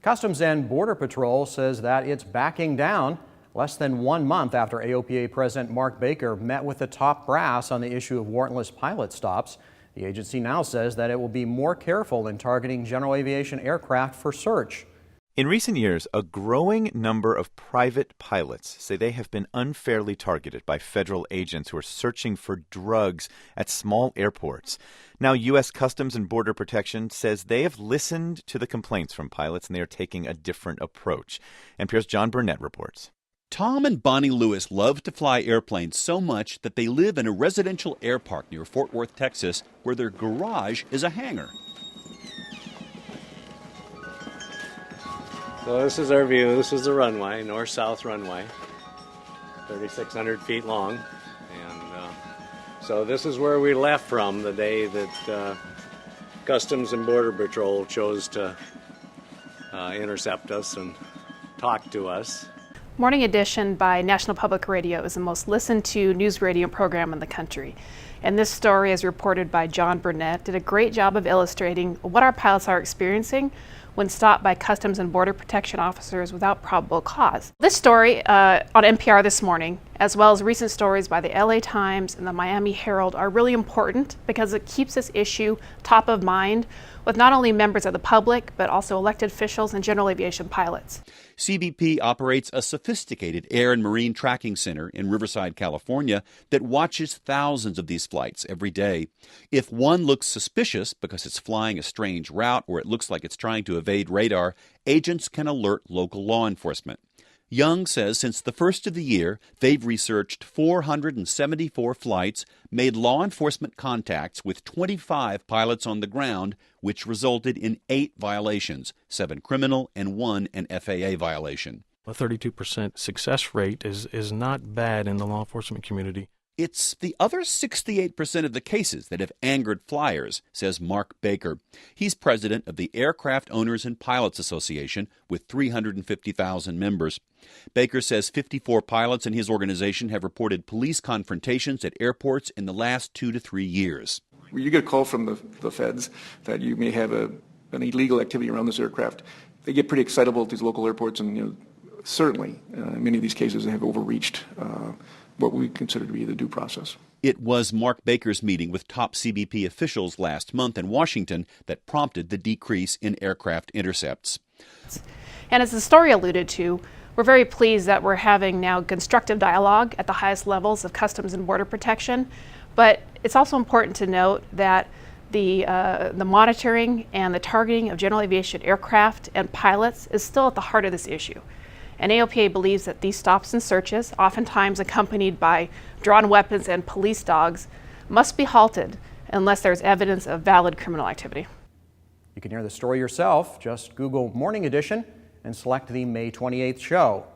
Customs and Border Patrol says that it's backing down less than 1 month after AOPA President Mark Baker met with the top brass on the issue of warrantless pilot stops. The agency now says that it will be more careful in targeting general aviation aircraft for search. In recent years, a growing number of private pilots say they have been unfairly targeted by federal agents who are searching for drugs at small airports. Now, U.S. Customs and Border Protection says they have listened to the complaints from pilots and they are taking a different approach. NPR's John Burnett reports. Tom and Bonnie Lewis love to fly airplanes so much that they live in a residential air park near Fort Worth, Texas, where their garage is a hangar. So this is our view. This is the runway, north-south runway, 3,600 feet long. And so this is where we left from the day that Customs and Border Patrol chose to intercept us and talk to us. Morning Edition by National Public Radio is the most listened to news radio program in the country. And this story, as reported by John Burnett, did a great job of illustrating what our pilots are experiencing when stopped by Customs and Border Protection officers without probable cause. This story on NPR this morning, as well as recent stories by the LA Times and the Miami Herald, are really important because it keeps this issue top of mind with not only members of the public, but also elected officials and general aviation pilots. CBP operates a sophisticated air and marine tracking center in Riverside, California, that watches thousands of these flights every day. If one looks suspicious because it's flying a strange route or it looks like it's trying to evade radar, agents can alert local law enforcement. Young says since the first of the year, they've researched 474 flights, made law enforcement contacts with 25 pilots on the ground, which resulted in 8 violations, 7 criminal and 1 an FAA violation. A 32% success rate is not bad in the law enforcement community. It's the other 68% of the cases that have angered flyers, says Mark Baker. He's president of the Aircraft Owners and Pilots Association with 350,000 members. Baker says 54 pilots in his organization have reported police confrontations at airports in the last 2 to 3 years. You get a call from the feds that you may have an illegal activity around this aircraft. They get pretty excitable at these local airports, and certainly in many of these cases they have overreached what we consider to be the due process. It was Mark Baker's meeting with top CBP officials last month in Washington that prompted the decrease in aircraft intercepts. And as the story alluded to, we're very pleased that we're having now constructive dialogue at the highest levels of Customs and Border Protection. But it's also important to note that the monitoring and the targeting of general aviation aircraft and pilots is still at the heart of this issue. And AOPA believes that these stops and searches, oftentimes accompanied by drawn weapons and police dogs, must be halted unless there's evidence of valid criminal activity. You can hear the story yourself. Just Google Morning Edition and select the May 28th show.